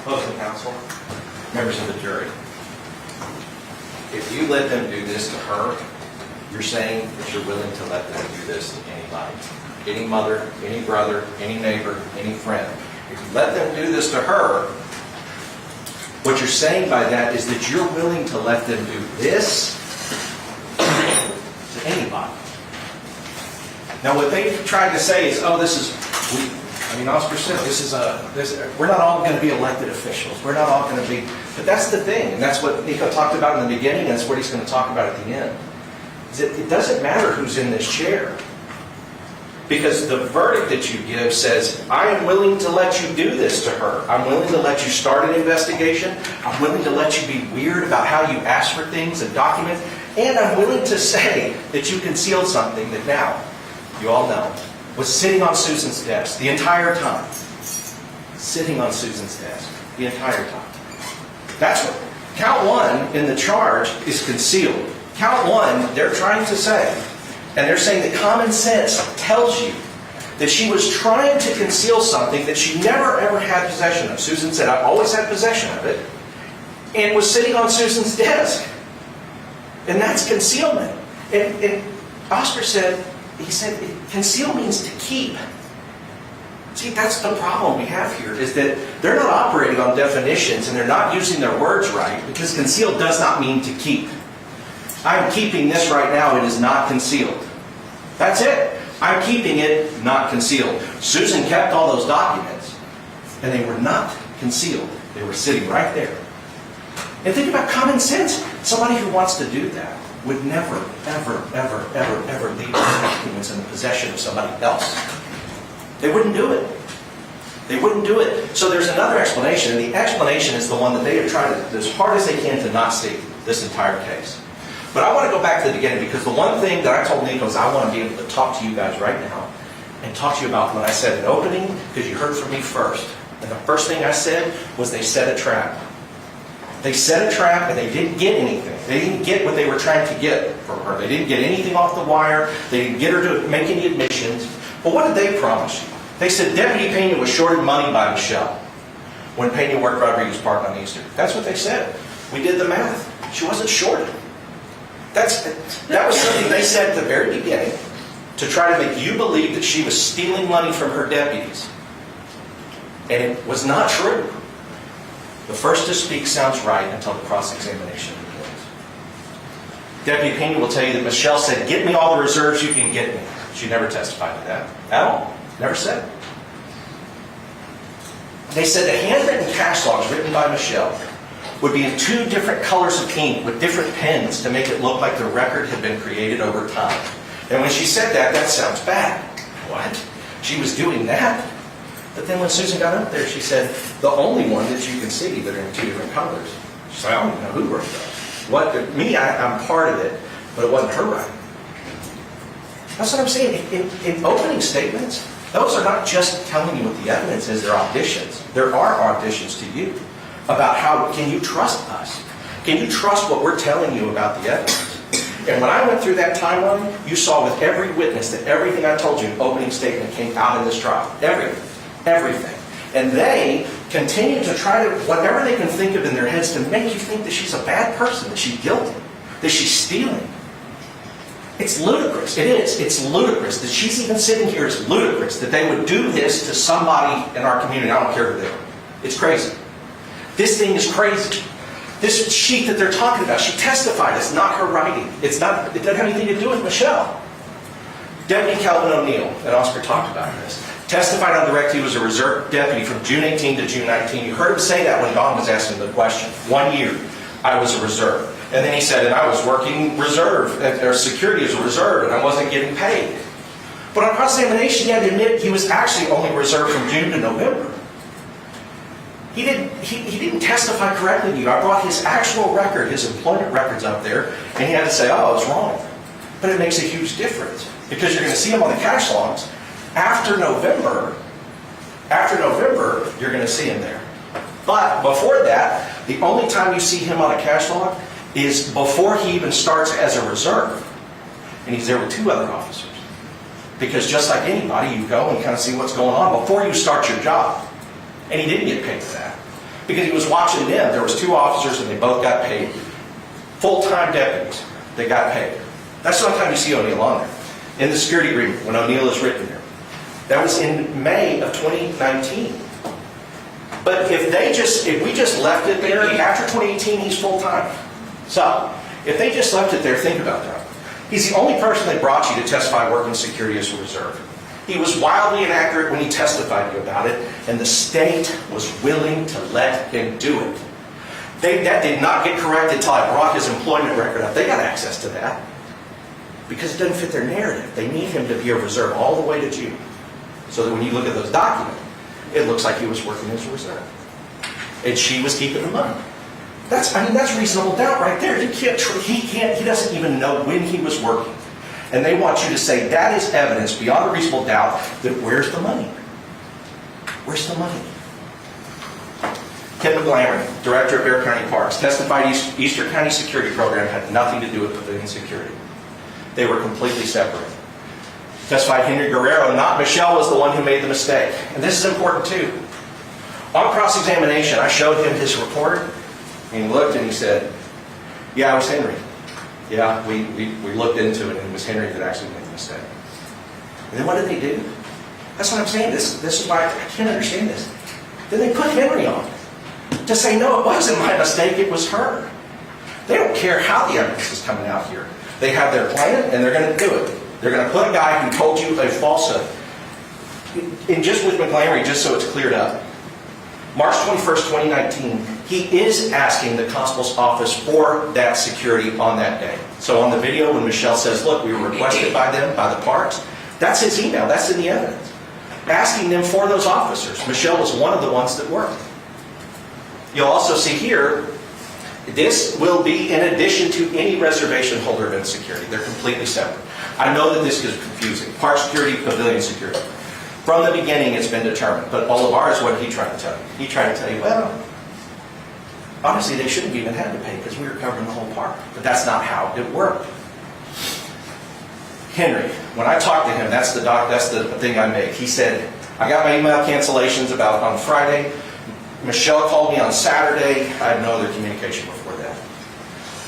Opposing counsel, members of the jury. If you let them do this to her, you're saying that you're willing to let them do this to anybody. Any mother, any brother, any neighbor, any friend. If you let them do this to her, what you're saying by that is that you're willing to let them do this to anybody. Now what they tried to say is, oh, this is, Oscar said, we're not all going to be elected officials. We're not all going to be, but that's the thing, and that's what Nico talked about in the beginning, and that's what he's going to talk about at the end. Is that it doesn't matter who's in this chair. Because the verdict that you give says, I am willing to let you do this to her. I'm willing to let you start an investigation. I'm willing to let you be weird about how you ask for things and documents. And I'm willing to say that you concealed something that now, you all know, was sitting on Susan's desk the entire time. Sitting on Susan's desk the entire time. That's what, count one in the charge is concealed. Count one, they're trying to say, and they're saying that common sense tells you that she was trying to conceal something that she never ever had possession of. Susan said, I've always had possession of it, and was sitting on Susan's desk. And that's concealment. And Oscar said, conceal means to keep. See, that's the problem we have here, is that they're not operating on definitions and they're not using their words right, because conceal does not mean to keep. I'm keeping this right now, it is not concealed. That's it. I'm keeping it not concealed. Susan kept all those documents, and they were not concealed. They were sitting right there. And think about common sense. Somebody who wants to do that would never, ever, ever, ever, ever leave those documents in the possession of somebody else. They wouldn't do it. They wouldn't do it. So there's another explanation, and the explanation is the one that they have tried as hard as they can to not state this entire case. But I want to go back to the beginning, because the one thing that I told Nico is I want to be able to talk to you guys right now and talk to you about what I said in opening, because you heard from me first. And the first thing I said was they set a trap. They set a trap and they didn't get anything. They didn't get what they were trying to get from her. They didn't get anything off the wire. They didn't get her to make any admissions. But what did they promise you? They said Deputy Pena was shorted money by Michelle when Pena worked Rodriguez Park on Easter. That's what they said. We did the math. She wasn't shorted. That was something they said at the very beginning to try to make you believe that she was stealing money from her deputies. And it was not true. The first to speak sounds right until the cross-examination begins. Deputy Pena will tell you that Michelle said, get me all the reserves you can get me. She never testified to that. At all. Never said it. They said the handwritten cash logs written by Michelle would be in two different colors of ink with different pens to make it look like the record had been created over time. And when she said that, that sounds bad. What? She was doing that? But then when Susan got up there, she said, the only one that you can see that are in two different colors. She said, I don't even know who wrote those. I'm part of it, but it wasn't her writing. That's what I'm saying. In opening statements, those are not just telling you what the evidence is, they're auditions. There are auditions to you about how, can you trust us? Can you trust what we're telling you about the evidence? And when I went through that timeline, you saw with every witness that everything I told you in opening statement came out in this trial. Everything. And they continue to try to, whatever they can think of in their heads to make you think that she's a bad person, that she's guilty, that she's stealing. It's ludicrous. It is. It's ludicrous. That she's even sitting here is ludicrous. That they would do this to somebody in our community. I don't care who they are. It's crazy. This thing is crazy. This sheet that they're talking about, she testified. It's not her writing. It doesn't have anything to do with Michelle. Deputy Calvin O'Neill, and Oscar talked about this, testified on direct he was a reserve deputy from June 18 to June 19. You heard him say that when Don was asking the question. 1 year, I was a reserve. And then he said, and I was working reserve, or security as a reserve, and I wasn't getting paid. But on cross-examination, he had to admit he was actually only reserved from June to November. He didn't testify correctly to you. I brought his actual record, his employment records up there, and he had to say, oh, I was wrong. But it makes a huge difference, because you're going to see him on the cash logs. After November, you're going to see him there. But before that, the only time you see him on a cash log is before he even starts as a reserve. And he's there with two other officers. Because just like anybody, you go and kind of see what's going on before you start your job. And he didn't get paid for that. because he was watching them. There was 2 officers and they both got paid. Full-time deputies, they got paid. That's the only time you see O'Neill on there. In the security agreement, when O'Neill is written there. That was in May of 2019. But if we just left it there, after 2018, he's full-time. So, if they just left it there, think about that. He's the only person they brought you to testify working security as a reserve. He was wildly inaccurate when he testified to you about it, and the state was willing to let him do it. That did not get corrected until I brought his employment record up. They got access to that because it doesn't fit their narrative. They need him to be a reserve all the way to June, so that when you look at those documents, it looks like he was working as a reserve, and she was keeping the money. That's reasonable doubt right there. He doesn't even know when he was working. And they want you to say that is evidence beyond a reasonable doubt that where's the money? Where's the money? Ken McGlamory, Director of Bear County Parks, testified Eastern County Security Program had nothing to do with pavilion security. They were completely separate. Testified Henry Guerrero, not Michelle, was the one who made the mistake. And this is important too. On cross-examination, I showed him his report, and he looked and he said, yeah, it was Henry. Yeah, we looked into it, and it was Henry that actually made the mistake. And then what did they do? That's what I'm saying. This is why I can't understand this. Then they put Henry on to say, no, it wasn't my mistake, it was her. They don't care how the evidence is coming out here. They have their plan, and they're going to do it. They're going to put a guy who told you a falsehood. And just with McGlamory, just so it's cleared up, March 21st, 2019, he is asking the constable's office for that security on that day. So on the video, when Michelle says, look, we were requested by them, by the parks, that's his email, that's in the evidence. Asking them for those officers. Michelle was one of the ones that worked. You'll also see here, this will be in addition to any reservation holder event security. They're completely separate. I know that this is confusing. Park security, pavilion security. From the beginning, it's been determined. But all of ours, what did he try to tell you? He tried to tell you, well, honestly, they shouldn't have even had to pay because we were covering the whole park. But that's not how it worked. Henry, when I talked to him, that's the thing I made. He said, I got my email cancellations about on Friday. Michelle called me on Saturday. I had no other communication before that.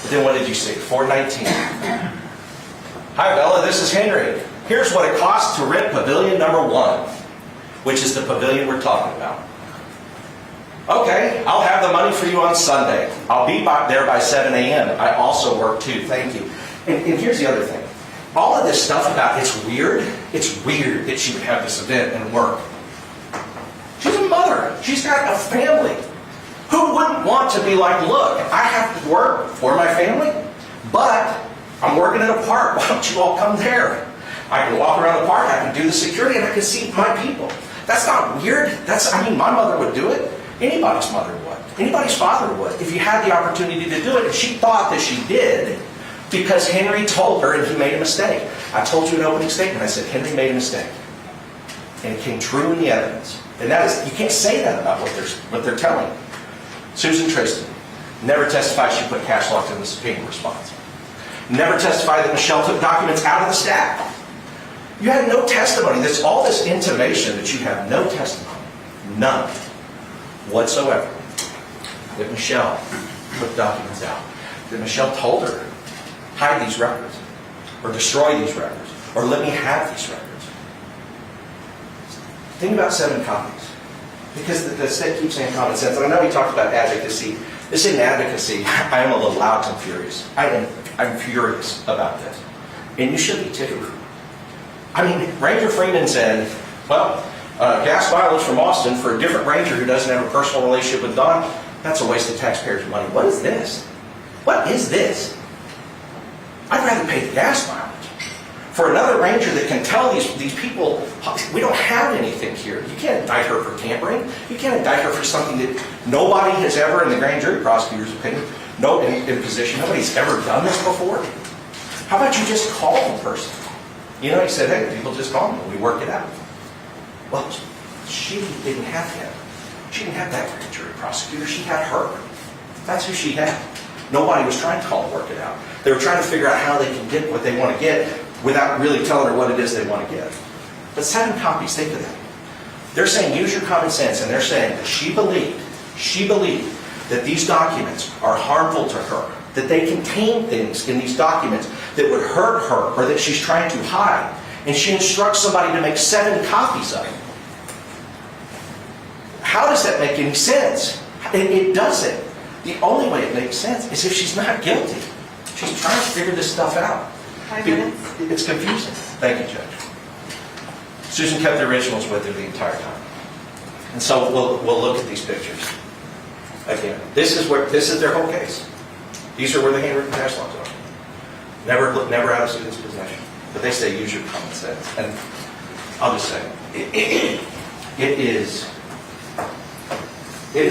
But then what did you see? 419. Hi, Vela, this is Henry. Here's what it costs to rent pavilion number 1, which is the pavilion we're talking about. Okay, I'll have the money for you on Sunday. I'll be there by 7 a.m. I also work too, thank you. And here's the other thing. All of this stuff about it's weird that she would have this event and work. She's a mother. She's got a family. Who wouldn't want to be like, look, I have to work for my family, but I'm working at a park. Why don't you all come there? I can walk around the park, I can do the security, and I can see my people. That's not weird. My mother would do it. Anybody's mother would. Anybody's father would. If you had the opportunity to do it, and she thought that she did, because Henry told her and he made a mistake. I told you in opening statement, I said, Henry made a mistake. And it came true in the evidence. And that is, you can't say that about what they're telling you. Susan Tristan never testified she put cash locks in the subpoena response. Never testified that Michelle took documents out of the stack. You had no testimony. There's all this intimation that you have no testimony. None whatsoever. That Michelle put documents out. That Michelle told her, hide these records. Or destroy these records. Or let me have these records. Think about 7 copies. Because the state keeps saying common sense. And I know we talked about advocacy. This isn't advocacy. I am a little loud and furious. I'm furious about this. And you should be too. Ranger Freeman said, well, gas mileage from Austin for a different ranger who doesn't have a personal relationship with Don, that's a waste of taxpayers' money. What is this? What is this? I'd rather pay the gas mileage for another ranger that can tell these people, we don't have anything here. You can't indict her for tampering. You can't indict her for something that nobody has ever, in the grand jury prosecutor's opinion, in position, nobody's ever done this before. How about you just call the person? He said, hey, people just call me. We work it out. Well, she didn't have him. She didn't have that grand jury prosecutor. She had her. That's who she had. Nobody was trying to call and work it out. They were trying to figure out how they can get what they want to get without really telling her what it is they want to get. But 7 copies, think of that. They're saying use your common sense, and they're saying that she believed she believed that these documents are harmful to her, that they contain things in these documents that would hurt her or that she's trying to hide, and she instructs somebody to make 7 copies of it. How does that make any sense? It doesn't. The only way it makes sense is if she's not guilty. She's trying to figure this stuff out. 5 minutes. It's confusing. Thank you, Judge. Susan kept the originals with her the entire time. And so we'll look at these pictures. Again, this is their whole case. These are where the handwritten cash logs are. Never out of students' possession. But they say use your common sense. And I'll just say, it is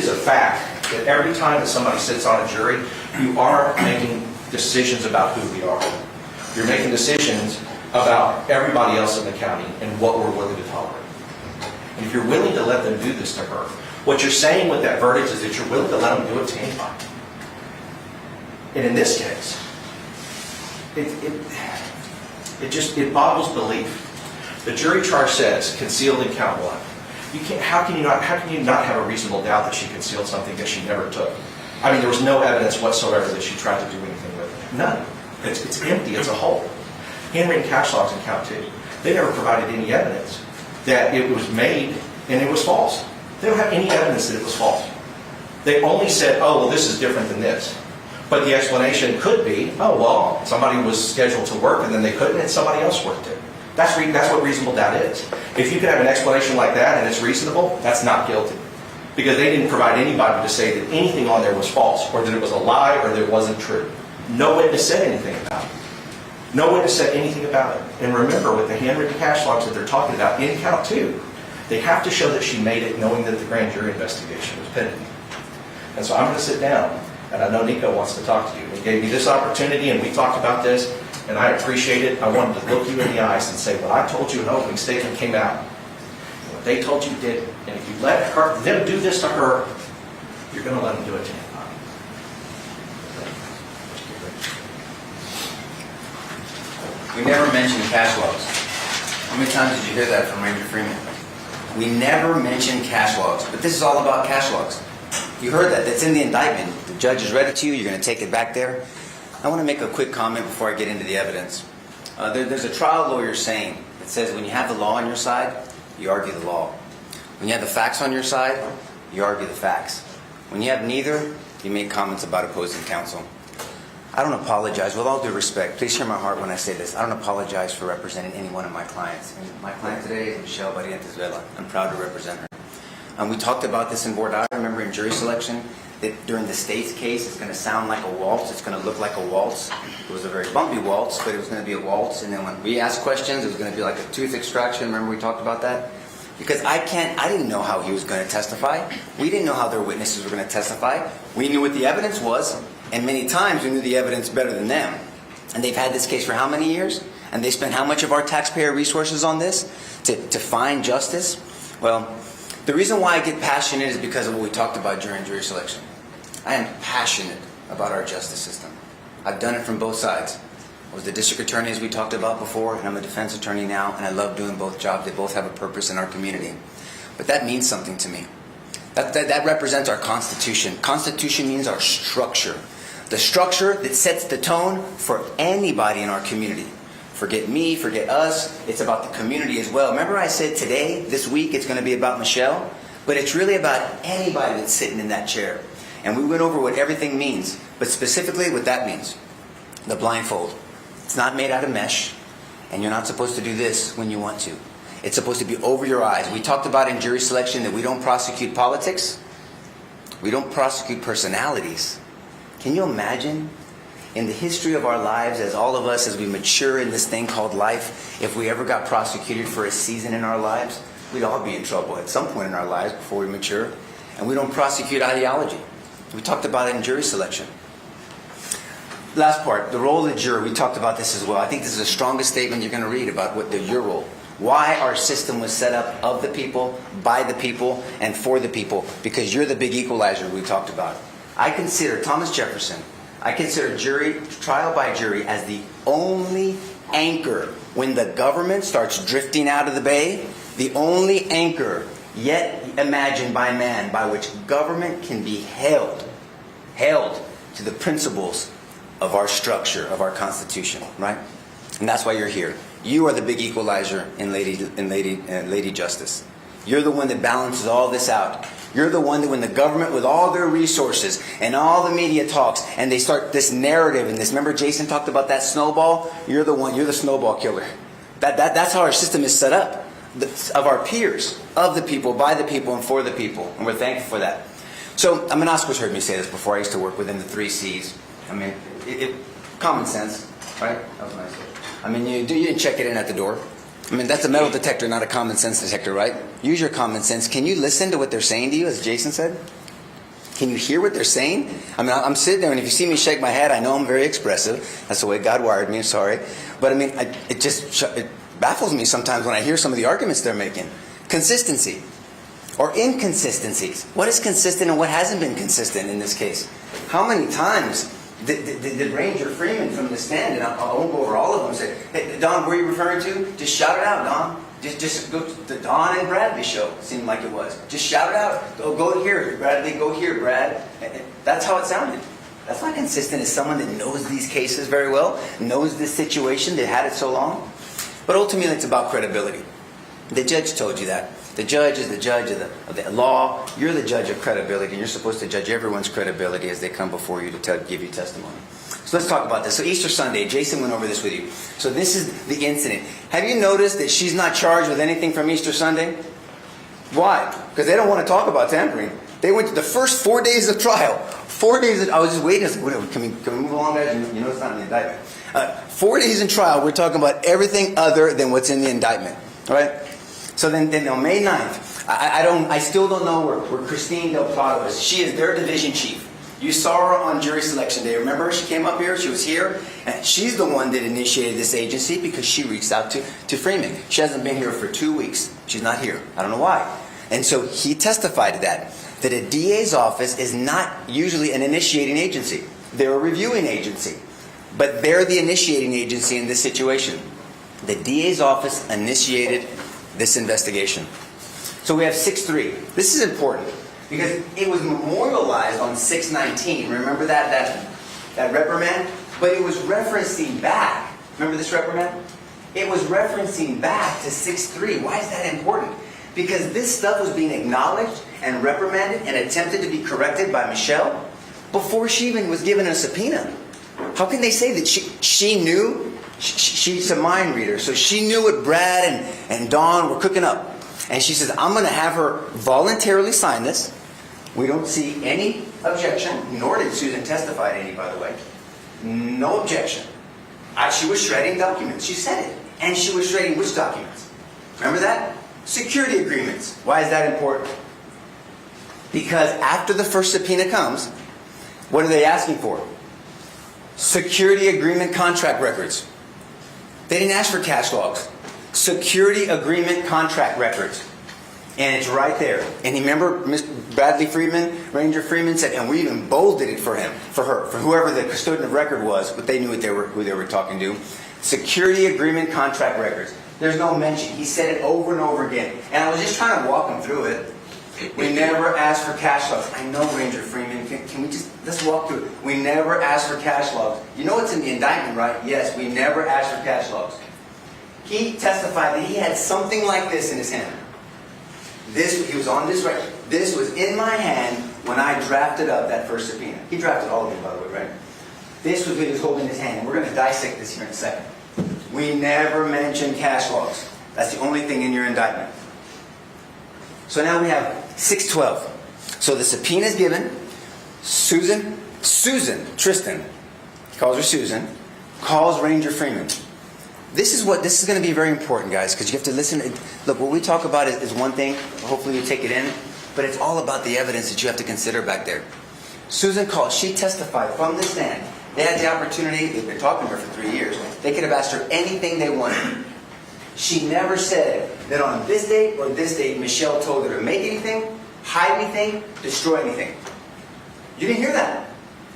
a fact that every time that somebody sits on a jury, you are making decisions about who we are. You're making decisions about everybody else in the county and what we're willing to tolerate. And if you're willing to let them do this to her, what you're saying with that verdict is that you're willing to let them do it to anybody. And in this case, it boggles belief. The jury charge says concealed in count 1. How can you not have a reasonable doubt that she concealed something that she never took? I mean, there was no evidence whatsoever that she tried to do anything with it. None. It's empty. It's a hole. Handwritten cash logs in count 2. They never provided any evidence that it was made and it was false. They don't have any evidence that it was false. They only said, oh, well, this is different than this. But the explanation could be, oh, well, somebody was scheduled to work and then they couldn't and somebody else worked it. That's what reasonable doubt is. If you can have an explanation like that and it's reasonable, that's not guilty. Because they didn't provide anybody to say that anything on there was false or that it was a lie or that it wasn't true. No witness said anything about it. No witness said anything about it. And remember, with the handwritten cash logs that they're talking about in count 2, they have to show that she made it knowing that the grand jury investigation was pending. And so I'm going to sit down, and I know Nico wants to talk to you. He gave me this opportunity, and we talked about this, and I appreciate it. I wanted to look you in the eyes and say, what I told you in opening statement came out. What they told you did. And if you let them do this to her, you're going to let them do it to anybody. We never mentioned cash logs. How many times did you hear that from Ranger Freeman? We never mentioned cash logs, but this is all about cash logs. You heard that. That's in the indictment. The judge has read it to you. You're going to take it back there. I want to make a quick comment before I get into the evidence. There's a trial lawyer saying that says when you have the law on your side, you argue the law. When you have the facts on your side, you argue the facts. When you have neither, you make comments about opposing counsel. I don't apologize. With all due respect, please hear my heart when I say this. I don't apologize for representing any one of my clients. And my client today is Michelle Barrientes Vela. I'm proud to represent her. We talked about this in board. I remember in jury selection that during the state's case, it's going to sound like a waltz. It's going to look like a waltz. It was a very bumpy waltz, but it was going to be a waltz. And then when we asked questions, it was going to be like a tooth extraction. Remember we talked about that? Because I didn't know how he was going to testify. We didn't know how their witnesses were going to testify. We knew what the evidence was. And many times we knew the evidence better than them. And they've had this case for how many years? And they spent how much of our taxpayer resources on this? To find justice? Well, the reason why I get passionate is because of what we talked about during jury selection. I am passionate about our justice system. I've done it from both sides. I was the district attorney, as we talked about before, and I'm a defense attorney now, and I love doing both jobs. They both have a purpose in our community. But that means something to me. That represents our Constitution. Constitution means our structure. The structure that sets the tone for anybody in our community. Forget me, forget us. It's about the community as well. Remember I said today, this week, it's going to be about Michelle? But it's really about anybody that's sitting in that chair. And we went over what everything means, but specifically what that means. The blindfold. It's not made out of mesh, and you're not supposed to do this when you want to. It's supposed to be over your eyes. We talked about in jury selection that we don't prosecute politics. We don't prosecute personalities. Can you imagine in the history of our lives, as all of us, as we mature in this thing called life, if we ever got prosecuted for a season in our lives, we'd all be in trouble at some point in our lives before we mature. And we don't prosecute ideology. We talked about it in jury selection. Last part, the role of the juror. We talked about this as well. I think this is the strongest statement you're going to read about what your role. Why our system was set up of the people, by the people, and for the people. Because you're the big equalizer we talked about. I consider Thomas Jefferson, I consider trial by jury as the only anchor when the government starts drifting out of the bay. The only anchor. Yet imagined by man by which government can be held to the principles of our structure, of our Constitution, right? And that's why you're here. You are the big equalizer in Lady Justice. You're the one that balances all this out. You're the one that when the government with all their resources and all the media talks and they start this narrative and this, remember Jason talked about that snowball? You're the snowball killer. That's how our system is set up. Of our peers, of the people, by the people, and for the people. And we're thankful for that. So, I mean, Oscar's heard me say this before. I used to work within the 3 C's. I mean, common sense, right? That was nice. I mean, you didn't check it in at the door. I mean, that's a metal detector, not a common sense detector, right? Use your common sense. Can you listen to what they're saying to you, as Jason said? Can you hear what they're saying? I mean, I'm sitting there, and if you see me shake my head, I know I'm very expressive. That's the way God wired me, I'm sorry. But I mean, it baffles me sometimes when I hear some of the arguments they're making. Consistency. Or inconsistencies. What is consistent and what hasn't been consistent in this case? How many times did Ranger Freeman from the stand, and I won't go over all of them, say, hey, Don, where are you referring to? Just shout it out, Don. Just go to the Don and Bradley show, seemed like it was. Just shout it out. Go here, Bradley, go here, Brad. That's how it sounded. That's not consistent as someone that knows these cases very well, knows this situation, that had it so long. But ultimately, it's about credibility. The judge told you that. The judge is the judge of the law. You're the judge of credibility, and you're supposed to judge everyone's credibility as they come before you to give you testimony. So let's talk about this. So Easter Sunday, Jason went over this with you. So this is the incident. Have you noticed that she's not charged with anything from Easter Sunday? Why? Because they don't want to talk about tampering. They went to the first 4 days of trial. 4 days. I was just waiting. I said, can we move along, guys? You know it's not in the indictment. 4 days in trial, we're talking about everything other than what's in the indictment. All right? So then on May 9th, I still don't know where Christine Del Prado is. She is their division chief. You saw her on jury selection day. Remember, she came up here, she was here, and she's the one that initiated this agency because she reached out to Freeman. She hasn't been here for 2 weeks. She's not here. I don't know why. And so he testified to that a DA's office is not usually an initiating agency. They're a reviewing agency. But they're the initiating agency in this situation. The DA's office initiated this investigation. So we have 6-3. This is important because it was memorialized on 6/19. Remember that reprimand? But it was referencing back. Remember this reprimand? It was referencing back to 6/3. Why is that important? Because this stuff was being acknowledged and reprimanded and attempted to be corrected by Michelle before she even was given a subpoena. How can they say that she knew? She's a mind reader, so she knew what Brad and Dawn were cooking up. And she says, I'm going to have her voluntarily sign this. We don't see any objection, nor did Susan testify to any, by the way. No objection. She was shredding documents. She said it. And she was shredding which documents? Remember that? Security agreements. Why is that important? Because after the first subpoena comes, what are they asking for? Security agreement contract records. They didn't ask for cash logs. Security agreement contract records. And it's right there. And remember, Bradley Freeman, Ranger Freeman said, and we even bolded it for her, for whoever the custodian of record was, but they knew who they were talking to. Security agreement contract records. There's no mention. He said it over and over again. And I was just trying to walk him through it. We never asked for cash logs. I know, Ranger Freeman. Can we just, let's walk through it. We never asked for cash logs. You know what's in the indictment, right? Yes, we never asked for cash logs. He testified that he had something like this in his hand. He was on this record. This was in my hand when I drafted up that first subpoena. He drafted all of them, by the way, right? This was what he was holding in his hand. And we're going to dissect this here in a second. We never mentioned cash logs. That's the only thing in your indictment. So now we have 6/12. So the subpoena is given. Tristan, he calls her Susan, calls Ranger Freeman. This is going to be very important, guys, because you have to listen. Look, what we talk about is one thing. Hopefully you take it in. But it's all about the evidence that you have to consider back there. Susan called. She testified from the stand. They had the opportunity. They've been talking to her for 3 years. They could have asked her anything they wanted. She never said that on this date or this date, Michelle told her to make anything, hide anything, destroy anything. You didn't hear that.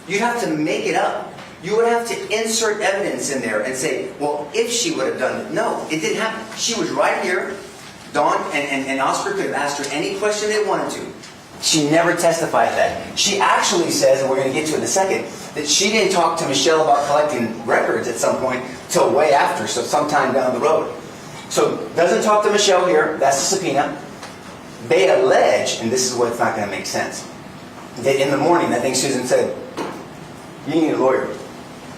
You'd have to make it up. You would have to insert evidence in there and say, well, if she would have done it. No, it didn't happen. She was right here. Dawn and Oscar could have asked her any question they wanted to. She never testified that. She actually says, and we're going to get to it in a second, that she didn't talk to Michelle about collecting records at some point till way after, so sometime down the road. So doesn't talk to Michelle here. That's a subpoena. They allege, and this is what's not going to make sense, that in the morning, I think Susan said, "You need a lawyer."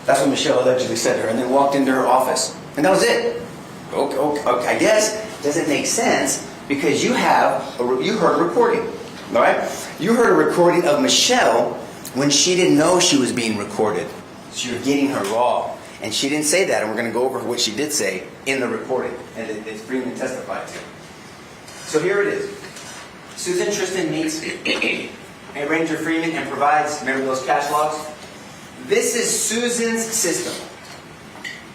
That's what Michelle allegedly said to her, and then walked into her office. And that was it. Okay, I guess doesn't make sense because you heard a recording, all right? You heard a recording of Michelle when she didn't know she was being recorded. So you're getting her raw. And she didn't say that, and we're going to go over what she did say in the recording, and it's Freeman testified to. So here it is. Susan Tristan meets a Ranger Freeman and provides, remember those cash logs? This is Susan's system.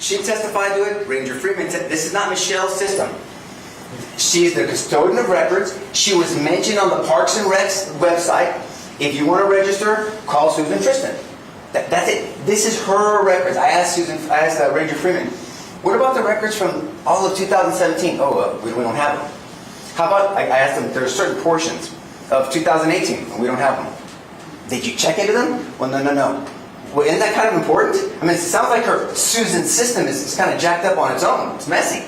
She testified to it. Ranger Freeman this is not Michelle's system. She's the custodian of records. She was mentioned on the Parks and Recs website. If you want to register, call Susan Tristan. That's it. This is her records. I asked Ranger Freeman, what about the records from all of 2017? We don't have them. How about, I asked them, there are certain portions of 2018, and we don't have them. Did you check into them? Well, no. Well, isn't that kind of important? I mean, it sounds like Susan's system is kind of jacked up on its own. It's messy.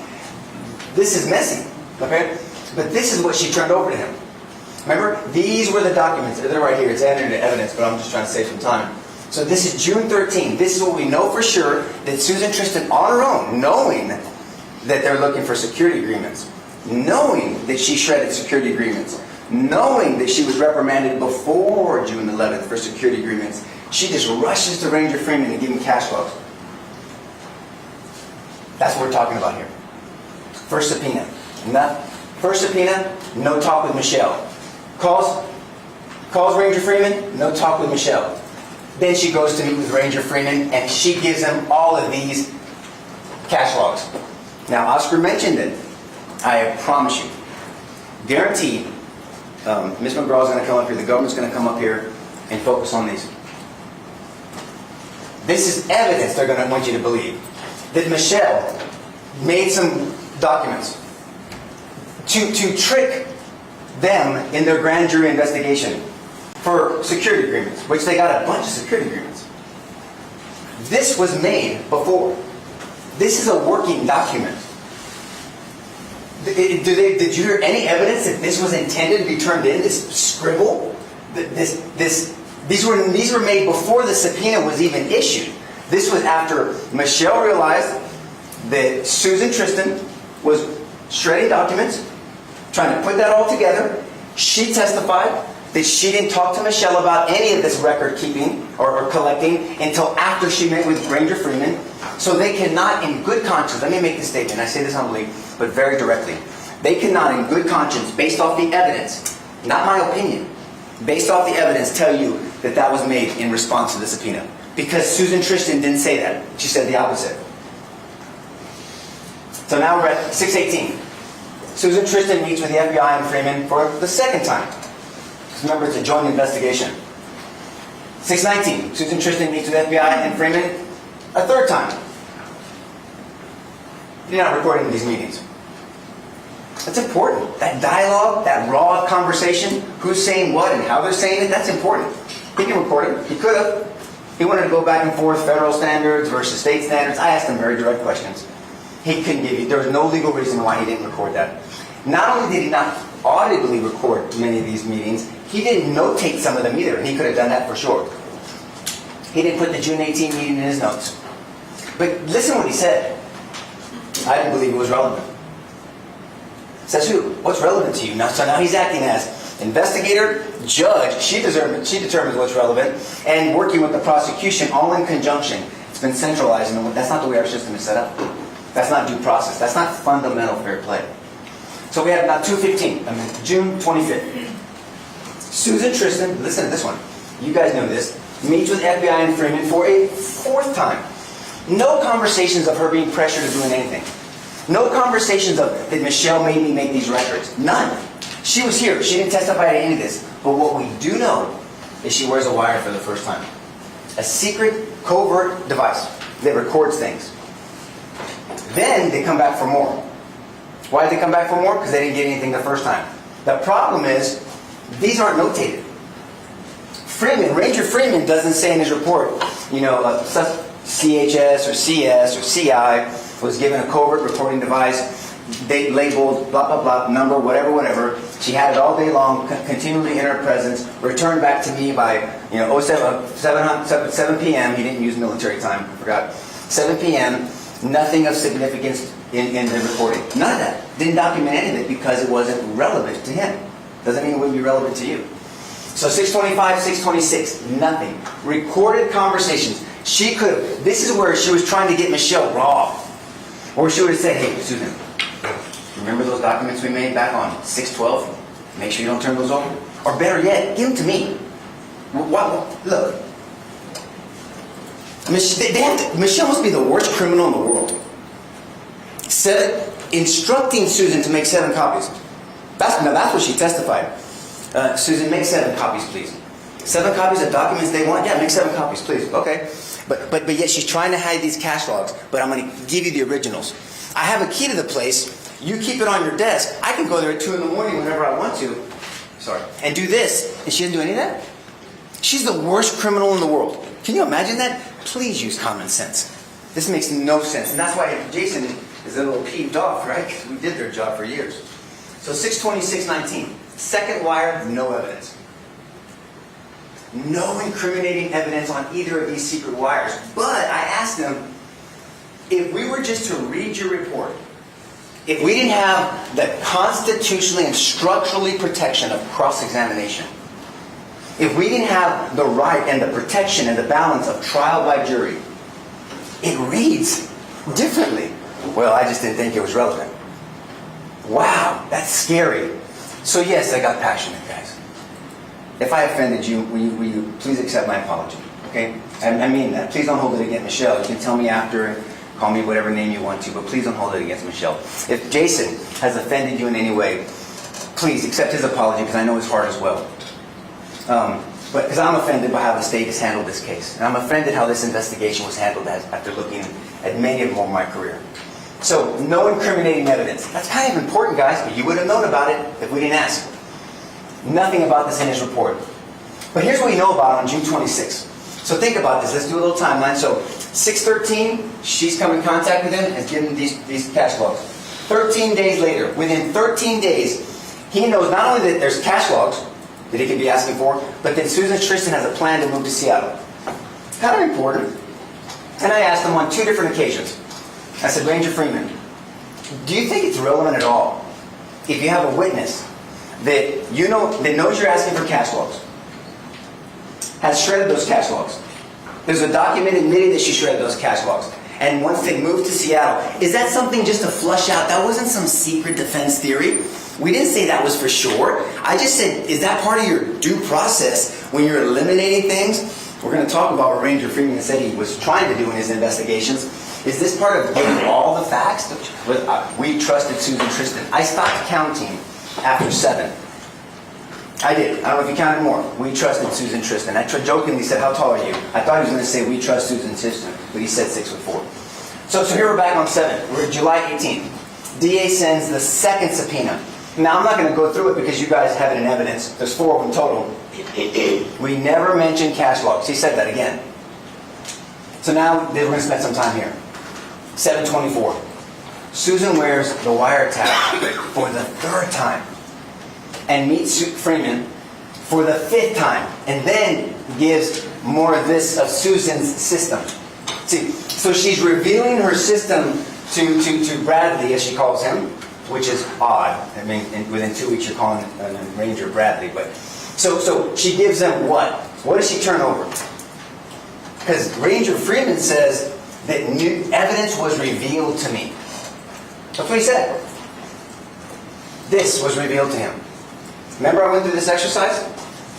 This is messy, okay? But this is what she turned over to him. Remember, these were the documents. They're right here. It's entered into evidence, but I'm just trying to save some time. So this is June 13. This is what we know for sure, that Susan Tristan, on her own, knowing that they're looking for security agreements, knowing that she shredded security agreements, knowing that she was reprimanded before June 11th for security agreements, she just rushes to Ranger Freeman and gives him cash logs. That's what we're talking about here. First subpoena. First subpoena, no talk with Michelle. Calls Ranger Freeman, no talk with Michelle. Then she goes to meet with Ranger Freeman and she gives him all of these cash logs. Now, Oscar mentioned it. I promise you, guarantee, Ms. McGraw is going to come up here, the government's going to come up here and focus on these. This is evidence they're going to want you to believe that Michelle made some documents to trick them in their grand jury investigation for security agreements, which they got a bunch of security agreements. This was made before. This is a working document. Did you hear any evidence that this was intended to be turned in? This scribble? These were made before the subpoena was even issued. This was after Michelle realized that Susan Tristan was shredding documents, trying to put that all together. She testified that she didn't talk to Michelle about any of this record keeping or collecting until after she met with Ranger Freeman. So they cannot, in good conscience, let me make this statement, I say this humbly, but very directly. They cannot, in good conscience, based off the evidence, not my opinion, based off the evidence, tell you that that was made in response to the subpoena. Because Susan Tristan didn't say that. She said the opposite. So now we're at 6:18. Susan Tristan meets with the FBI and Freeman for the second time. Remember, it's a joint investigation. 6:19. Susan Tristan meets with FBI and Freeman a third time. You're not recording these meetings. That's important. That dialogue, that raw conversation, who's saying what and how they're saying it, that's important. He can record it. He could have. He wanted to go back and forth, federal standards versus state standards. I asked him very direct questions. He couldn't give you, there was no legal reason why he didn't record that. Not only did he not audibly record many of these meetings, he didn't notate some of them either, and he could have done that for sure. He didn't put the June 18 meeting in his notes. But listen what he said. I didn't believe it was relevant. Says who? What's relevant to you? So now he's acting as investigator, judge, she determines what's relevant, and working with the prosecution all in conjunction. It's been centralized, and that's not the way our system is set up. That's not due process. That's not fundamental fair play. So we have now June 25th. Susan Tristan, listen to this one. You guys know this. Meets with FBI and Freeman for a fourth time. No conversations of her being pressured to doing anything. No conversations of that Michelle made me make these records. None. She was here. She didn't testify to any of this. But what we do know is she wears a wire for the first time. A secret, covert device that records things. Then they come back for more. Why did they come back for more? Because they didn't get anything the first time. The problem is, these aren't notated. Ranger Freeman doesn't say in his report, CHS or CS or CI was given a covert recording device, date labeled, blah, blah, blah, number, whatever. She had it all day long, continually in her presence, returned back to me by, 7 p.m. He didn't use military time, I forgot. 7 p.m., nothing of significance in the recording. None of that. Didn't document any of it because it wasn't relevant to him. Doesn't mean it wouldn't be relevant to you. So 625, 626, nothing. Recorded conversations. She could have, this is where she was trying to get Michelle raw. Or she would have said, hey, Susan, remember those documents we made back on 612? Make sure you don't turn those over. Or better yet, give them to me. Look. Michelle must be the worst criminal in the world. Instructing Susan to make 7 copies. That's what she testified. Susan, make 7 copies, please. 7 copies of documents they want? Yeah, make 7 copies, please. Okay. But yet she's trying to hide these cash logs, but I'm going to give you the originals. I have a key to the place. You keep it on your desk. I can go there at 2 in the morning whenever I want to. Sorry. And do this. And she didn't do any of that? She's the worst criminal in the world. Can you imagine that? Please use common sense. This makes no sense. And that's why Jason is a little peeved off, right? Because we did their job for years. So 626.19. Second wire, no evidence. No incriminating evidence on either of these secret wires. But I asked them, if we were just to read your report, if we didn't have the constitutionally and structurally protection of cross-examination, if we didn't have the right and the protection and the balance of trial by jury, it reads differently. Well, I just didn't think it was relevant. Wow, that's scary. So yes, I got passionate, guys. If I offended you, will you please accept my apology? Okay? I mean that. Please don't hold it against Michelle. You can tell me after and call me whatever name you want to, but please don't hold it against Michelle. If Jason has offended you in any way, please accept his apology because I know his heart as well. But because I'm offended by how the state has handled this case. And I'm offended how this investigation was handled after looking at many of them over my career. So, no incriminating evidence. That's kind of important, guys, but you would have known about it if we didn't ask. Nothing about this in his report. But here's what we know about on June 26th. So think about this. Let's do a little timeline. So 6/13, she's come in contact with him and has given these cash logs. 13 days later, within 13 days, he knows not only that there's cash logs that he could be asking for, but that Susan Tristan has a plan to move to Seattle. Kind of important. And I asked him on 2 different occasions. I said, Ranger Freeman, do you think it's relevant at all if you have a witness that that knows you're asking for cash logs, has shredded those cash logs? There's a document admitting that she shredded those cash logs. And once they moved to Seattle, is that something just to flush out? That wasn't some secret defense theory. We didn't say that was for sure. I just said, is that part of your due process when you're eliminating things? We're going to talk about what Ranger Freeman said he was trying to do in his investigations. Is this part of getting all the facts? We trusted Susan Tristan. I stopped counting after 7. I did. I don't know if you counted more. We trusted Susan Tristan. I jokingly said, how tall are you? I thought he was going to say, we trust Susan Tristan, but he said 6'4". So here we're back on 7. We're July 18th. DA sends the second subpoena. Now, I'm not going to go through it because you guys have it in evidence. There's 4 of them total. We never mentioned cash logs. He said that again. So now we're going to spend some time here. 7/24. Susan wears the wiretap for the 3rd time and meets Freeman for the 5th time, and then gives more of this of Susan's system. See, so she's revealing her system to Bradley, as she calls him, which is odd. I mean, within 2 weeks you're calling Ranger Bradley, but so she gives them what? What does she turn over? Because Ranger Freeman says that new evidence was revealed to me. That's what he said. This was revealed to him. Remember I went through this exercise?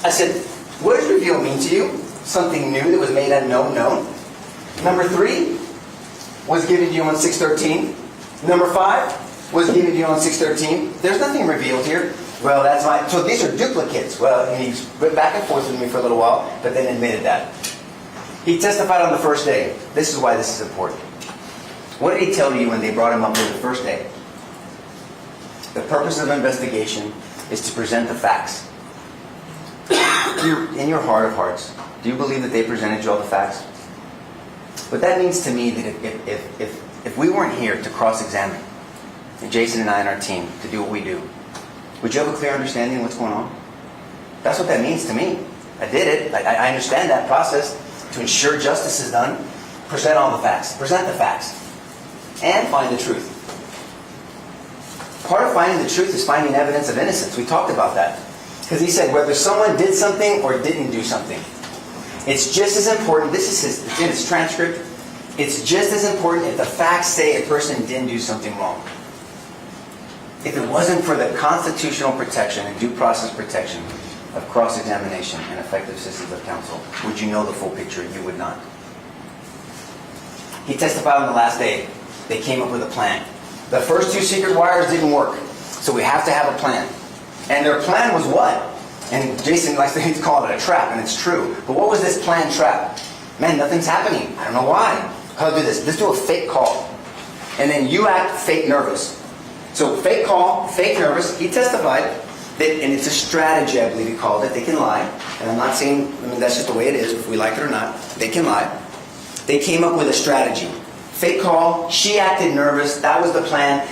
I said, what does reveal mean to you? Something new that was made unknown known. Number 3 was given to you on 6/13. Number 5 was given to you on 6/13. There's nothing revealed here. Well, that's my... So these are duplicates. Well, and he went back and forth with me for a little while, but then admitted that. He testified on the first day. This is why this is important. What did he tell you when they brought him up there the first day? The purpose of investigation is to present the facts. In your heart of hearts, do you believe that they presented you all the facts? But that means to me that if we weren't here to cross-examine, and Jason and I and our team to do what we do, would you have a clear understanding of what's going on? That's what that means to me. I did it. I understand that process. To ensure justice is done, present all the facts. Present the facts. And find the truth. Part of finding the truth is finding evidence of innocence. We talked about that. Because he said whether someone did something or didn't do something. It's just as important, it's in his transcript, it's just as important if the facts say a person didn't do something wrong. If it wasn't for the constitutional protection and due process protection of cross-examination and effective systems of counsel, would you know the full picture? You would not. He testified on the last day. They came up with a plan. The first 2 secret wires didn't work, so we have to have a plan. And their plan was what? And Jason likes to call it a trap, and it's true. But what was this planned trap? Man, nothing's happening. I don't know why. I'll do this. Let's do a fake call. And then you act fake nervous. So fake call, fake nervous. He testified that, and it's a strategy, I believe he called it. They can lie. And I'm not saying, that's just the way it is, if we like it or not. They can lie. They came up with a strategy. Fake call, she acted nervous. That was the plan.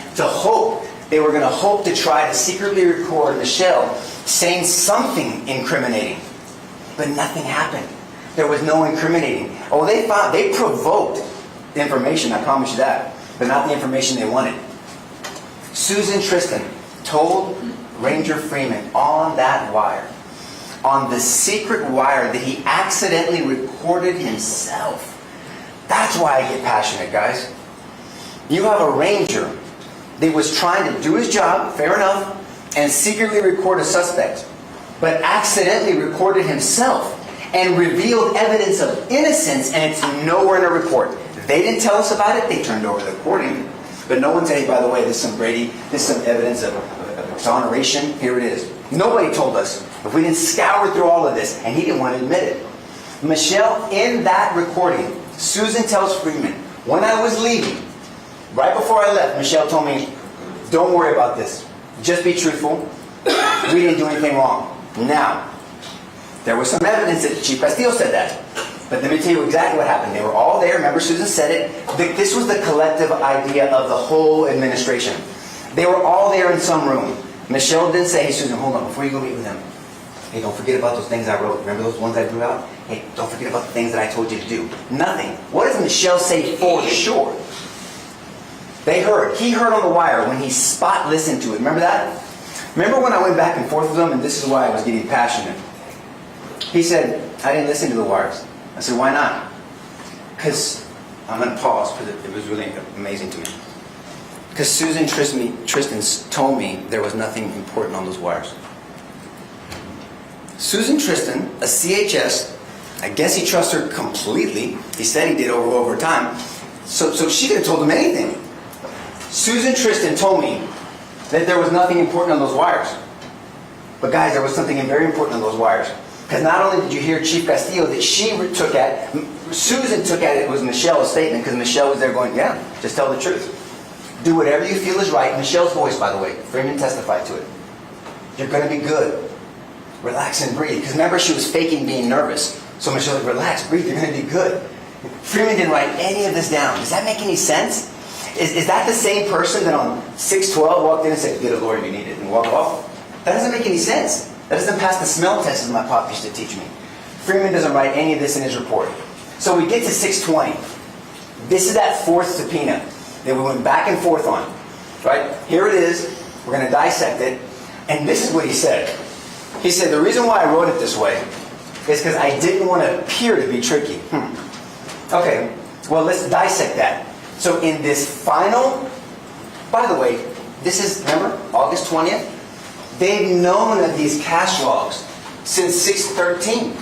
They were going to hope to try to secretly record Michelle saying something incriminating. But nothing happened. There was no incriminating. Oh, they provoked the information, I promise you that. But not the information they wanted. Susan Tristan told Ranger Freeman on that wire, on the secret wire that he accidentally recorded himself. That's why I get passionate, guys. You have a ranger that was trying to do his job, fair enough, and secretly record a suspect, but accidentally recorded himself and revealed evidence of innocence, and it's nowhere in a report. They didn't tell us about it. They turned over the recording. But no one said, hey, by the way, this is some evidence of exoneration. Here it is. Nobody told us. If we didn't scour through all of this, and he didn't want to admit it. Michelle, in that recording, Susan tells Freeman, when I was leaving, right before I left, Michelle told me, don't worry about this. Just be truthful. We didn't do anything wrong. Now, there was some evidence that Chief Castillo said that. But let me tell you exactly what happened. They were all there. Remember, Susan said it. This was the collective idea of the whole administration. They were all there in some room. Michelle didn't say, hey, Susan, hold on, before you go meet with them. Hey, don't forget about those things I wrote. Remember those ones I drew out? Hey, don't forget about the things that I told you to do. Nothing. What does Michelle say for sure? They heard. He heard on the wire when he spot listened to it. Remember that? Remember when I went back and forth with him, and this is why I was getting passionate. He said, I didn't listen to the wires. I said, why not? Because, I'm going to pause because it was really amazing to me. Because Susan Tristan told me there was nothing important on those wires. Susan Tristan, a CHS, I guess he trusts her completely. He said he did over time. So she could have told him anything. Susan Tristan told me that there was nothing important on those wires. But guys, there was something very important on those wires. Because not only did you hear Chief Castillo that Susan took at it was Michelle's statement, because Michelle was there going, yeah, just tell the truth. Do whatever you feel is right. Michelle's voice, by the way, Freeman testified to it. You're going to be good. Relax and breathe. Because remember, she was faking being nervous. So Michelle was like, relax, breathe, you're going to be good. Freeman didn't write any of this down. Does that make any sense? Is that the same person that on 6/12 walked in and said, get a lawyer, you need it, and walked off? That doesn't make any sense. That doesn't pass the smell test, as my pop used to teach me. Freeman doesn't write any of this in his report. So we get to 6/20. This is that fourth subpoena that we went back and forth on. Right? Here it is. We're going to dissect it. And this is what he said. He said, the reason why I wrote it this way is because I didn't want to appear to be tricky. Okay, well, let's dissect that. So in this final, by the way, this is, remember, August 20th? They've known of these cash logs since 6/13.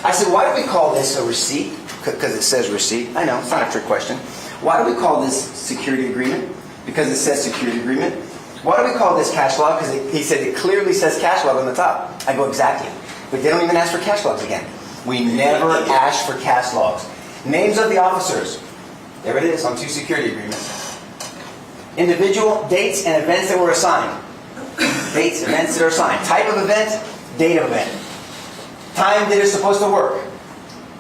I said, why do we call this a receipt? Because it says receipt. I know, it's not a trick question. Why do we call this security agreement? Because it says security agreement. Why do we call this cash log? Because he said it clearly says cash log on the top. I go, exactly. But they don't even ask for cash logs again. We never ask for cash logs. Names of the officers. There it is on 2 security agreements. Individual dates and events that were assigned. Dates, events that are assigned. Type of event, date of event. Time that it's supposed to work.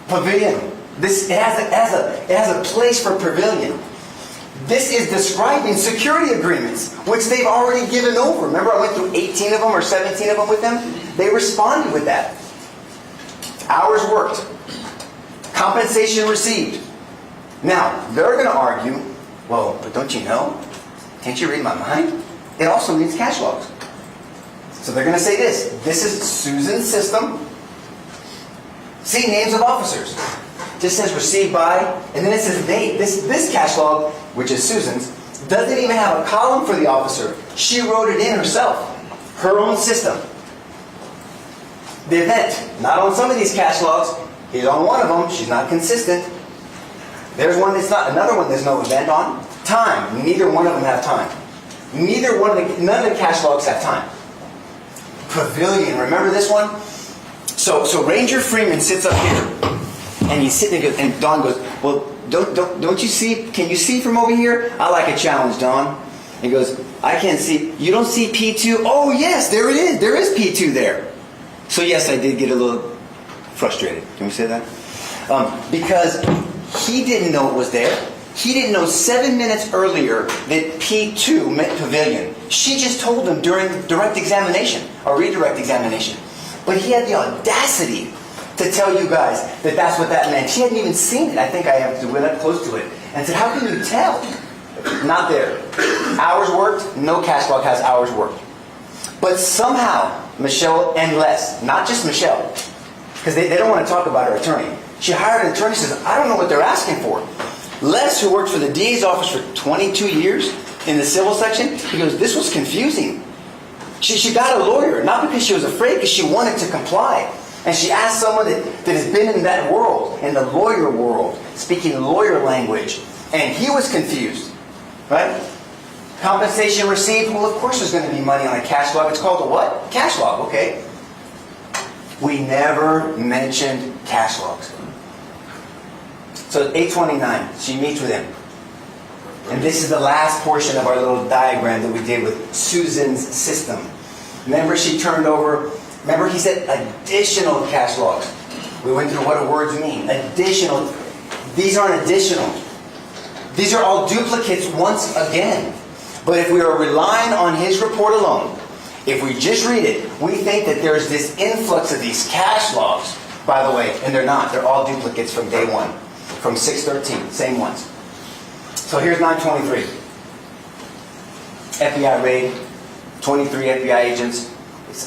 Pavilion. It has a place for pavilion. This is describing security agreements, which they've already given over. Remember, I went through 18 of them or 17 of them with them? They responded with that. Hours worked. Compensation received. Now, they're going to argue, well, but don't you know? Can't you read my mind? It also needs cash logs. So they're going to say this. This is Susan's system. See, names of officers. Just says received by, and then it says date. This cash log, which is Susan's, doesn't even have a column for the officer. She wrote it in herself. Her own system. The event, not on some of these cash logs. He's on one of them. She's not consistent. There's one that's not. Another one there's no event on. Time. Neither one of them have time. None of the cash logs have time. Pavilion. Remember this one? So Ranger Freeman sits up here. And he's sitting there, and Don goes, well, don't you see? Can you see from over here? I like a challenge, Don. He goes, I can't see. You don't see P2? Oh, yes, there it is. There is P2 there. So, yes, I did get a little frustrated. Can we say that? Because he didn't know it was there. He didn't know 7 minutes earlier that P2 meant pavilion. She just told him during direct examination, or redirect examination. But he had the audacity to tell you guys that that's what that meant. He hadn't even seen it. I think I have to went up close to it. And said, how can you tell? Not there. Hours worked, no cash log has hours worked. But somehow, Michelle and Les, not just Michelle, because they don't want to talk about her attorney. She hired an attorney, says, I don't know what they're asking for. Les, who worked for the DA's office for 22 years in the civil section, he goes, this was confusing. She got a lawyer, not because she was afraid, because she wanted to comply. And she asked someone that has been in that world, in the lawyer world, speaking lawyer language. And he was confused. Right? Compensation received, well, of course there's going to be money on a cash log. It's called a what? Cash log, okay. We never mentioned cash logs. So at 8:29, she meets with him. And this is the last portion of our little diagram that we did with Susan's system. Remember, she turned over. Remember, he said additional cash logs. We went through what the words mean. Additional. These aren't additional. These are all duplicates once again. But if we are relying on his report alone, if we just read it, we think that there's this influx of these cash logs. By the way, and they're not. They're all duplicates from day one. From 613. Same ones. So here's 923. FBI raid. 23 FBI agents.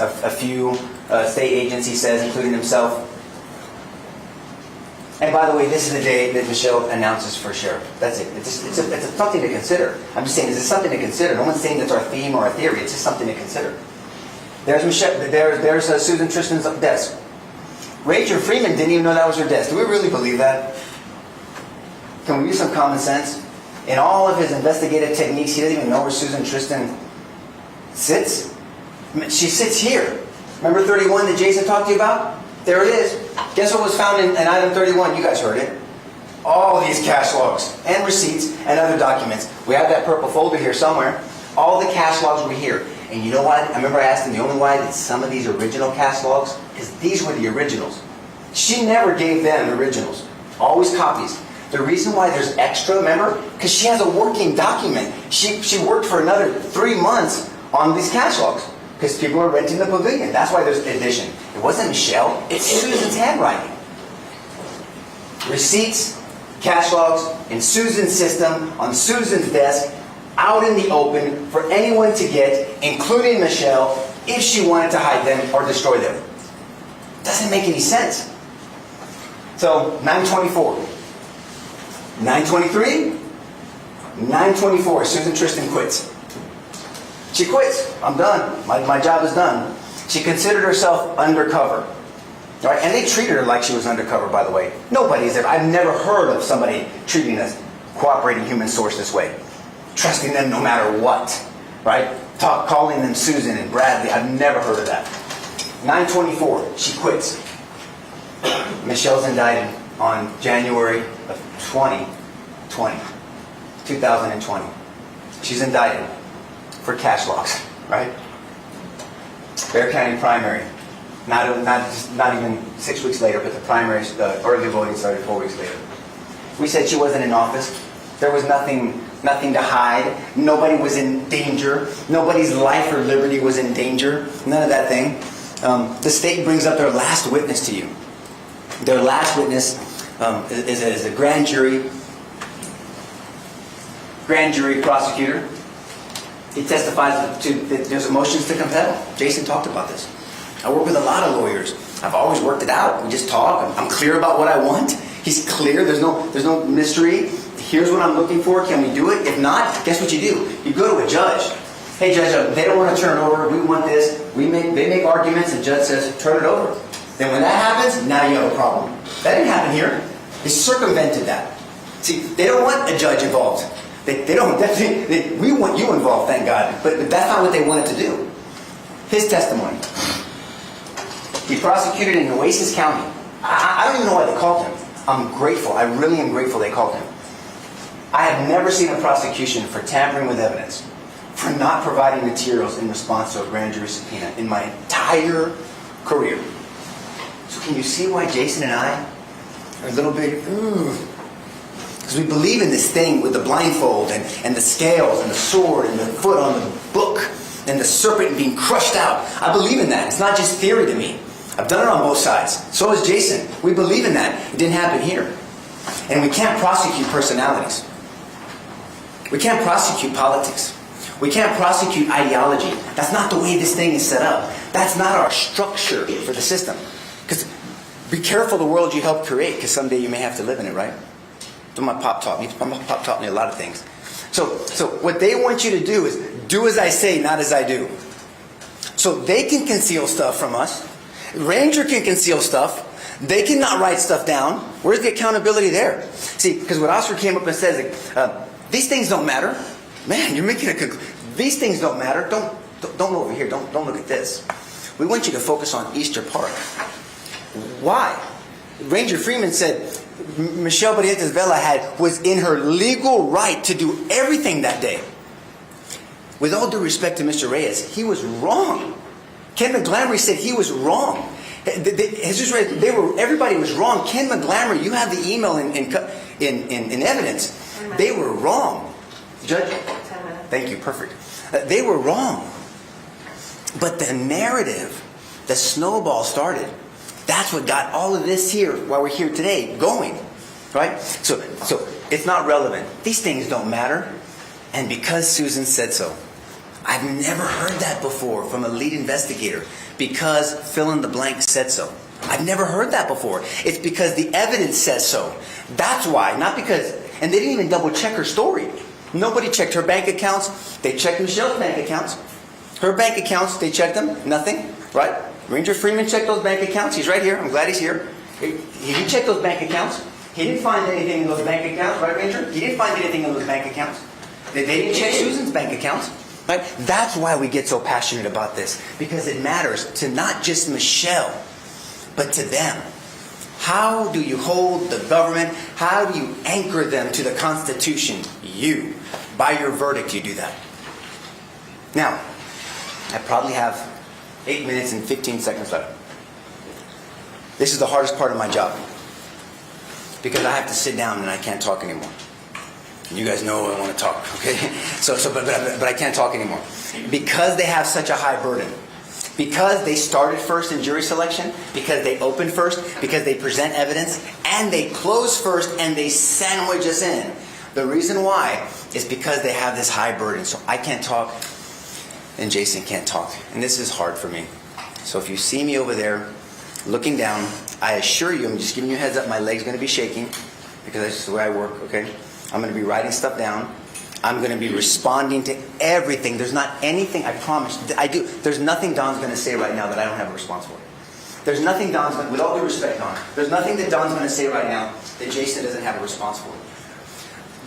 A few state agents, he says, including himself. And by the way, this is the day that Michelle announces for sheriff. That's it. It's something to consider. I'm just saying, this is something to consider. No one's saying that's our theme or our theory. It's just something to consider. There's Michelle. There's Susan Tristan's desk. Ranger Freeman didn't even know that was her desk. Do we really believe that? Can we use some common sense? In all of his investigative techniques, he doesn't even know where Susan Tristan sits. She sits here. Remember 31 that Jason talked to you about? There it is. Guess what was found in item 31? You guys heard it. All these cash logs and receipts and other documents. We have that purple folder here somewhere. All the cash logs were here. And you know what? I remember I asked him the only why that some of these original cash logs, because these were the originals. She never gave them originals. Always copies. The reason why there's extra, remember? Because she has a working document. She worked for another 3 months on these cash logs. Because people are renting the pavilion. That's why there's addition. It wasn't Michelle. It's Susan's handwriting. Receipts, cash logs, in Susan's system, on Susan's desk, out in the open for anyone to get, including Michelle, if she wanted to hide them or destroy them. Doesn't make any sense. So, 924. 923. 924. Susan Tristan quits. She quits. I'm done. My job is done. She considered herself undercover. Right? And they treated her like she was undercover, by the way. Nobody's ever, I've never heard of somebody treating a cooperating human source this way. Trusting them no matter what. Right? Calling them Susan and Bradley. I've never heard of that. 924. She quits. Michelle's indicted on January of 2020. She's indicted for cash logs, right? Bexar County primary. Not even 6 weeks later, but the primaries, the early voting started 4 weeks later. We said she wasn't in office. There was nothing to hide. Nobody was in danger. Nobody's life or liberty was in danger. None of that thing. The state brings up their last witness to you. Their last witness is a grand jury prosecutor. He testifies to that there's motions to compel. Jason talked about this. I work with a lot of lawyers. I've always worked it out. We just talk. I'm clear about what I want. He's clear. There's no mystery. Here's what I'm looking for. Can we do it? If not, guess what you do? You go to a judge. Hey, judge, they don't want to turn it over. We want this. They make arguments, and judge says, turn it over. Then when that happens, now you have a problem. That didn't happen here. They circumvented that. See, they don't want a judge involved. They don't. We want you involved, thank God. But that's not what they wanted to do. His testimony. He prosecuted in Oasis County. I don't even know why they called him. I'm grateful. I really am grateful they called him. I have never seen a prosecution for tampering with evidence, for not providing materials in response to a grand jury subpoena in my entire career. So can you see why Jason and I are a little bit, because we believe in this thing with the blindfold and the scales and the sword and the foot on the book and the serpent being crushed out. I believe in that. It's not just theory to me. I've done it on both sides. So has Jason. We believe in that. It didn't happen here. And we can't prosecute personalities. We can't prosecute politics. We can't prosecute ideology. That's not the way this thing is set up. That's not our structure for the system. Because be careful the world you help create, because someday you may have to live in it, right? That's what my pop taught me. My pop taught me a lot of things. So what they want you to do is do as I say, not as I do. So they can conceal stuff from us. Ranger can conceal stuff. They cannot write stuff down. Where's the accountability there? See, because what Oscar came up and says, these things don't matter. Man, you're making a conclusion. These things don't matter. Don't look over here. Don't look at this. We want you to focus on Easter Park. Why? Ranger Freeman said Michelle Barrientes Vela was in her legal right to do everything that day. With all due respect to Mr. Reyes, he was wrong. Ken McGlamory said he was wrong. Everybody was wrong. Ken McGlamory, you have the email in evidence. They were wrong. Judge? 10 minutes. Thank you, perfect. They were wrong. But the narrative, the snowball started. That's what got all of this here, while we're here today, going. Right? So it's not relevant. These things don't matter. And because Susan said so. I've never heard that before from a lead investigator. Because fill in the blank said so. I've never heard that before. It's because the evidence says so. That's why. Not because... And they didn't even double check her story. Nobody checked her bank accounts. They checked Michelle's bank accounts. Her bank accounts, they checked them. Nothing. Right? Ranger Freeman checked those bank accounts. He's right here. I'm glad he's here. He checked those bank accounts. He didn't find anything in those bank accounts. Right, Ranger? He didn't find anything in those bank accounts. They didn't check Susan's bank accounts. Right? That's why we get so passionate about this. Because it matters to not just Michelle, but to them. How do you hold the government? How do you anchor them to the Constitution? You. By your verdict, you do that. Now, I probably have 8 minutes and 15 seconds left. This is the hardest part of my job. Because I have to sit down and I can't talk anymore. You guys know I want to talk, okay? But I can't talk anymore. Because they have such a high burden. Because they started first in jury selection, because they opened first, because they present evidence, and they close first, and they sandwich us in. The reason why is because they have this high burden. So I can't talk, and Jason can't talk. And this is hard for me. So if you see me over there looking down, I assure you, I'm just giving you a heads up, my leg's going to be shaking, because that's the way I work, okay? I'm going to be writing stuff down. I'm going to be responding to everything. There's not anything, I promise. There's nothing Don's going to say right now that I don't have a response for. There's nothing Don's going to, with all due respect, Don, there's nothing that Don's going to say right now that Jason doesn't have a response for.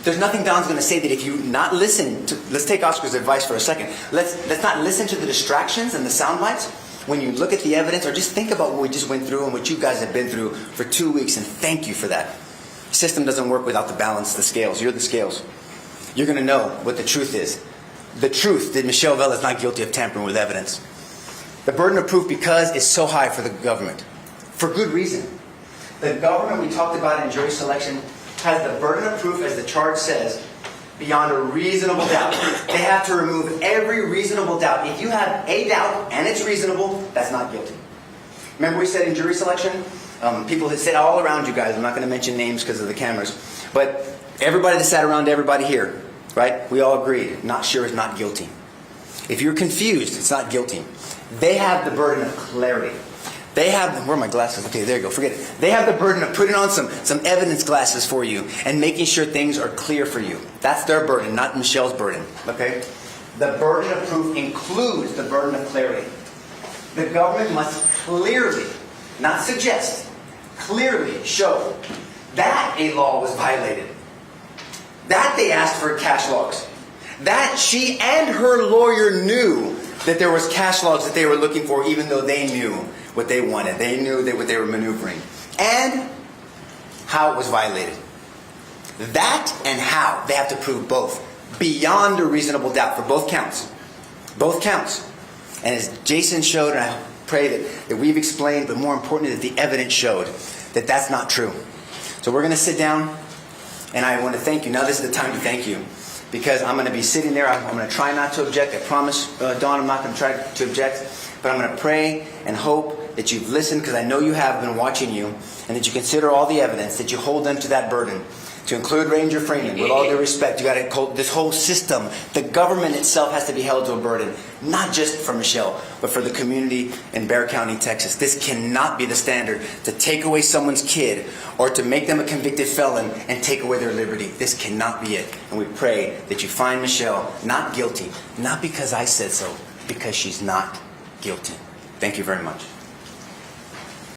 There's nothing Don's going to say that if you not listen to, let's take Oscar's advice for a second. Let's not listen to the distractions and the sound bites when you look at the evidence, or just think about what we just went through and what you guys have been through for 2 weeks, and thank you for that. The system doesn't work without the balance, the scales. You're the scales. You're going to know what the truth is. The truth that Michelle Vela is not guilty of tampering with evidence. The burden of proof because it's so high for the government. For good reason. The government we talked about in jury selection has the burden of proof, as the charge says, beyond a reasonable doubt. They have to remove every reasonable doubt. If you have a doubt and it's reasonable, that's not guilty. Remember we said in jury selection, people that sit all around you guys, I'm not going to mention names because of the cameras, but everybody that sat around everybody here, right? We all agreed, not sure is not guilty. If you're confused, it's not guilty. They have the burden of clarity. They have, where are my glasses? Okay, there you go, forget it. They have the burden of putting on some evidence glasses for you and making sure things are clear for you. That's their burden, not Michelle's burden, okay? The burden of proof includes the burden of clarity. The government must clearly, not suggest, clearly show that a law was violated. That they asked for cash logs. That she and her lawyer knew that there was cash logs that they were looking for, even though they knew what they wanted. They knew what they were maneuvering. And how it was violated. That and how, they have to prove both. Beyond a reasonable doubt for both counts. Both counts. And as Jason showed, and I pray that we've explained, but more importantly that the evidence showed, that that's not true. So we're going to sit down, and I want to thank you. Now this is the time to thank you. Because I'm going to be sitting there. I'm going to try not to object. I promise, Dawn, I'm not going to try to object. But I'm going to pray and hope that you've listened, because I know you have been watching you, and that you consider all the evidence, that you hold them to that burden. To include Ranger Freeman, with all due respect, you got to this whole system. The government itself has to be held to a burden, not just for Michelle, but for the community in Bexar County, Texas. This cannot be the standard to take away someone's kid or to make them a convicted felon and take away their liberty. This cannot be it. And we pray that you find Michelle not guilty, not because I said so, because she's not guilty. Thank you very much.